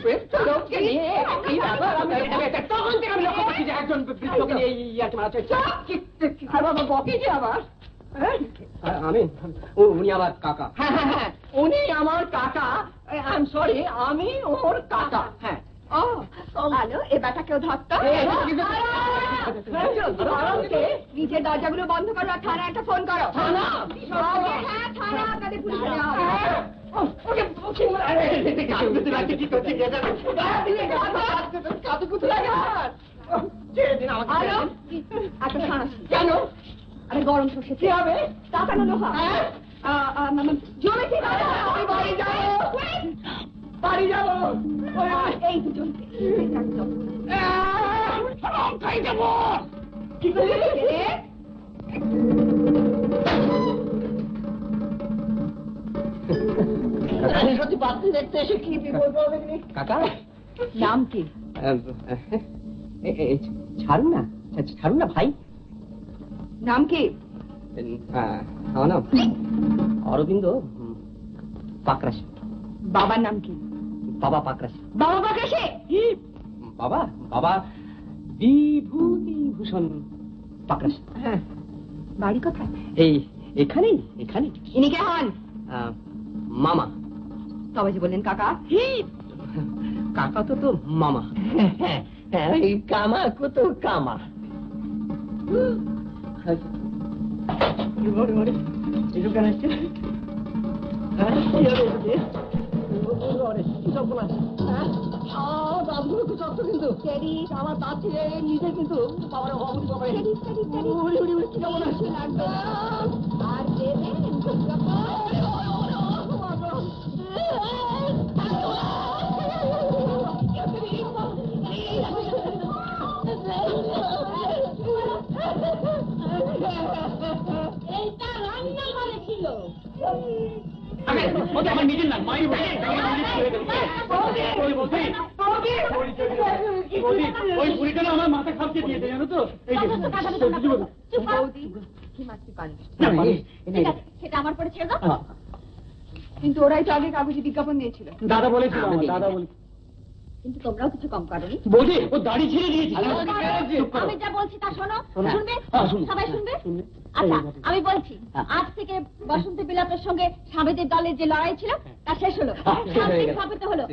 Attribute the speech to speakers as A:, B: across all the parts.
A: ব্যস্ত লোককে নিয়ে কি ব্যাপার? তখন থেকে আমি লক্ষ্য করছি যে একজন বৃদ্ধকে নিয়ে ইয়ার্কি মারাচ্ছে। আর বাবা বকে যে আবার আমি, উনি আমার কাকা। হ্যাঁ হ্যাঁ হ্যাঁ, উনি আমার কাকা। আই এম সরি, আমি ওর কাকা। হ্যাঁ।
B: আলো এ বেটাকেও ধরতো। নিচের দরজাগুলো বন্ধ করো, থানা একটা ফোন করো।
A: থানা?
B: হ্যাঁ থানা, আপনাদের পুলিশ।
A: কেন?
B: আরে গরম সর্ষে
A: কি হবে?
B: তাকানো লোহা জমেছে।
A: বাড়ি যাবো, বাড়ি যাবো।
B: এই দুজন
A: যাবো। কি করে সত্যি পাত্রী দেখতে এসে কি বিপদ হবে? কাকা
B: নাম কি?
A: ছাড়ুন না, ছাড়ুন না ভাই।
B: নাম কি?
A: আমার নাম অরবিন্দ পাকরাশি।
B: বাবার নাম কি?
A: বাবা পাকরাশি।
B: বাবা পাকরাশি?
A: বাবা বাবা বিভূতিভূষণ পাকরাশি। হ্যাঁ।
B: বাড়ি কোথায়?
A: এই এখানেই, এখানে।
B: ইনি কে হন?
A: মামা।
B: তবে যে বললেন কাকা?
A: কাকা তো মামা। কামা কত কামা। কিন্তু আমার দাঁত নিজে কিন্তু বাবার
B: আর দেবেন এইটা রান্না ঘরে ছিল।
A: আমার নিজের নাম মাই ওই বুড়িটা না আমার মাথা খাপতে দিয়েছে, জানো তো?
B: সেটা আমার পরে ছেড়ে দাও। কিন্তু ওরাই তো আগে কাগজে বিজ্ঞাপন দিয়েছিল।
A: দাদা বলেছিল, দাদা বলে।
B: কিন্তু তোমরাও কিছু কম করোনি।
A: বৌদি ও দাড়ি ছিঁড়ে দিয়েছে।
B: আমি যা বলছি তা শোনো। শুনবে? সবাই শুনবে? আচ্ছা আমি বলছি, আজ থেকে বসন্ত বিলাপের সঙ্গে স্বামীদের দলের যে লড়াই ছিল তা শেষ হলো, শান্তি স্থাপিত হলো।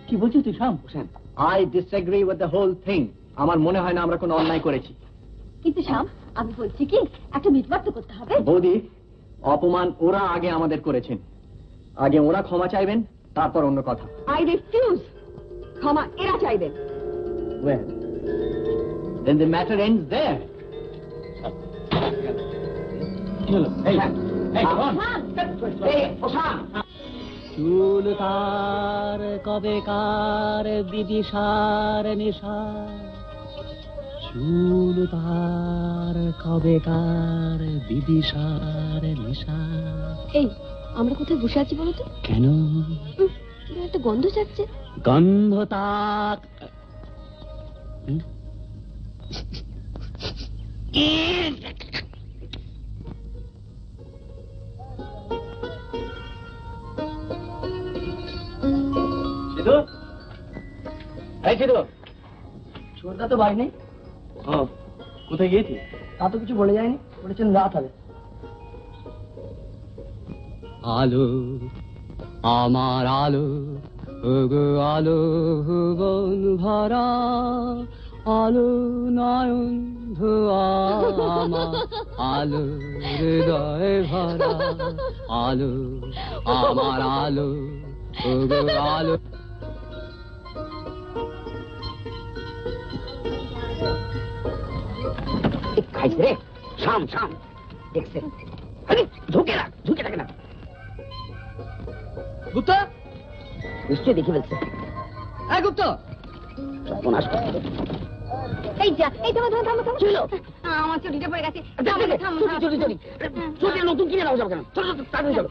A: কি বলছিস তুই শাম?
C: I disagree with the whole thing. আমার মনে হয় না আমরা কোনো অন্যায় করেছি।
B: কিন্তু শাম আমি বলছি কি, একটা মিটমাট তো করতে হবে।
C: বৌদি, অপমান ওরা আগে আমাদের করেছেন, আগে ওরা ক্ষমা চাইবেন, তারপর অন্য কথা।
B: I refuse. ক্ষমা এরা চাইবেন।
C: Well, then the matter ends there.
A: চুল তার কবেকার বিদিশার নিশা, চুল তার কবেকার বিদিশার নিশা।
B: এই আমরা কোথায় বসে আছি বলো তো?
A: কেন?
B: একটা গন্ধ যাচ্ছে।
A: গন্ধ তাক সিধু, এই সিধু, ছোটদা তো বাড়ি নেই। কোথায় গিয়েছি তা তো কিছু বলে যায়নি, বলেছেন রাত হবে। আলো আমার আলো, ওগো আলো ভুবন ভরা, আলো নয়ন ধোয়া আমার, আলো হৃদয় ভরা, আলো আমার আলো, ওগো আলো। খাইছে রে শাম, শাম দেখছে। আরে ঝুঁকে রাখ, ঝুঁকে থাকে না। গুপ্ত নিশ্চয়ই দেখে ফেলছে। হ্যাঁ গুপ্ত,
B: এই যা, এই থামো থামো থামো থামো। ছিল আমার চুরিটা পড়ে গেছে।
A: চুরি চুরি চুরি নতুন কিনে নাও, যাবে কেন? চলো চলো তাড়াতাড়ি চলো।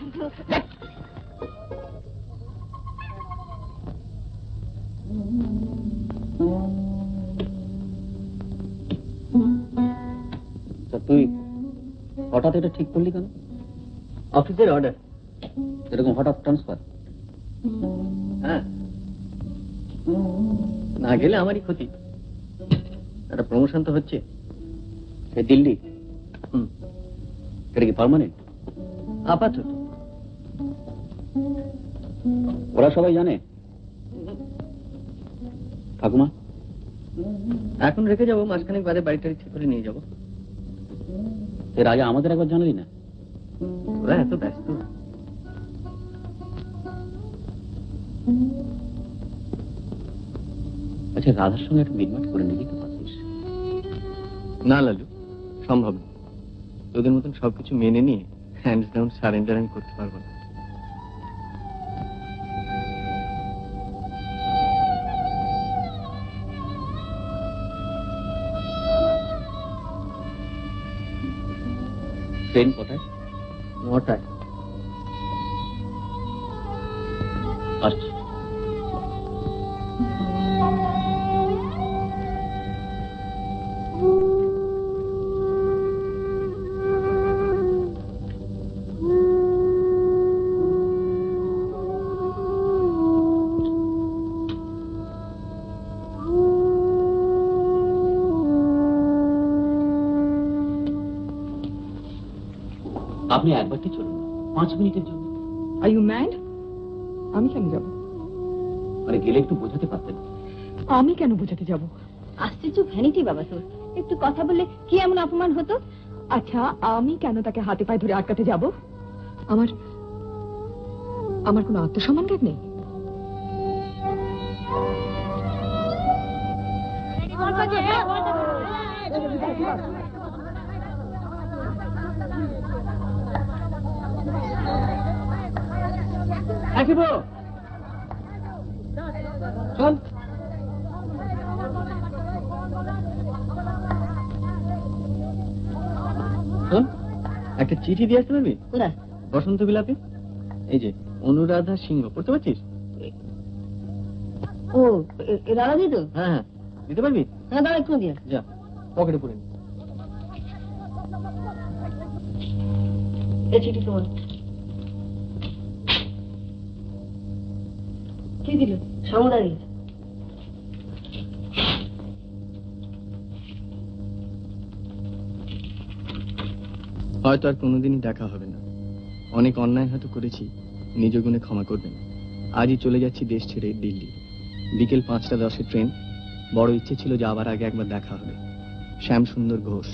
A: তুই হঠাৎ এটা ঠিক করলি কেন?
C: অফিসের অর্ডার, এরকম হঠাৎ ট্রান্সফার? হ্যাঁ, না গেলে আমারই ক্ষতি। একটা প্রমোশন তো হচ্ছে দিল্লি। এটা কি পার্মানেন্ট? আপাতত। ওরা সবাই জানে? ঠাকুমা, এখন রেখে যাবো, মাসখানেক বাদে বাড়িটা ঠিক করে নিয়ে যাবো। এর আগে আমাদের একবার জানালি না? ওরা এত ব্যস্ত। আচ্ছা, রাধার সঙ্গে একটা মিটমাট করে নিবি তো পারতিস? না লালু, সম্ভব না। তোদের মতন সবকিছু মেনে নিয়ে হ্যান্ডস ডাউন সারেন্ডার আমি করতে পারবো না। ট্রেন কটায়? 9টায়। আচ্ছা। আপনি একবারটি চলুন, 5 মিনিটের জন্য।
D: Are you mad? আমি কেন যাব?
C: আরে গেলে একটু বোঝাতে পারতেন।
D: আমি কেন বোঝাতে যাব?
B: আশ্চর্য ভ্যানিটি বাবা তোর, একটু কথা বললে কি এমন অপমান হতো?
D: আচ্ছা, আমি কেন তাকে হাতে পায়ে ধরে আটকাতে যাব? আমার আমার কোনো আত্মসম্মান জ্ঞান নেই?
C: আসিব চল। একটা চিঠি দিয়ে আসতে পারবি?
B: কোথায়?
C: বসন্ত বিলাপে। এই যে অনুরাধা সিংহ, পড়তে পারছিস?
B: ও রাধা দি তো?
C: হ্যাঁ হ্যাঁ, দিতে পারবি?
B: হ্যাঁ, দাঁড়া একটু দিয়ে।
C: যা পকেটে পড়ে নি।
B: এই চিঠি তোমার। কি দিল? সমদারি।
C: হয়তো আর কোনোদিনই দেখা হবে না। অনেক অন্যায় হয়তো করেছি, নিজ গুণে ক্ষমা করবেন। আজই চলে যাচ্ছি দেশ ছেড়ে দিল্লি। বিকেল 5:10 ট্রেন। বড় ইচ্ছে ছিল যাওয়ার আগে একবার দেখা হবে। শ্যাম সুন্দর ঘোষ।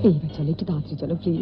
D: এইবার চলো, একটু তাড়াতাড়ি চলো প্লিজ।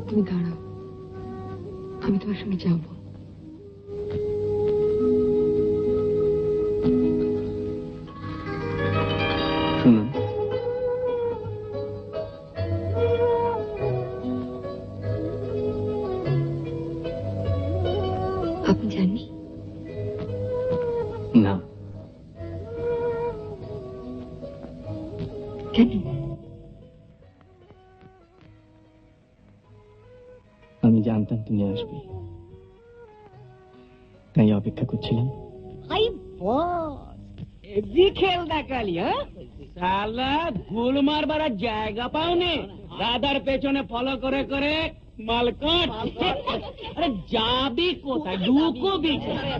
D: তুমি দাঁড়াও, আমি তোমার সঙ্গে যাবো।
C: শুনুন,
D: আপনি জাননি?
C: না।
D: কেন?
C: আমি জানতাম তুমি আসবে, তাই অপেক্ষা করছিলাম।
A: ভাই বস এজি খেল দেখালি, হ্যাঁ? শালা গোল মারবার আর জায়গা পাওনি, দাদার পেছনে ফলো করে করে মালকাট। আরে যাবি কোথায়, লুকোবি কোথায়?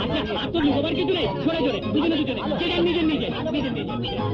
A: আচ্ছা তো লুকোবার কিছু নেই, জোরে জোরে দুজনে দুজনে নিজের নিজের নিজের নিজের নিজের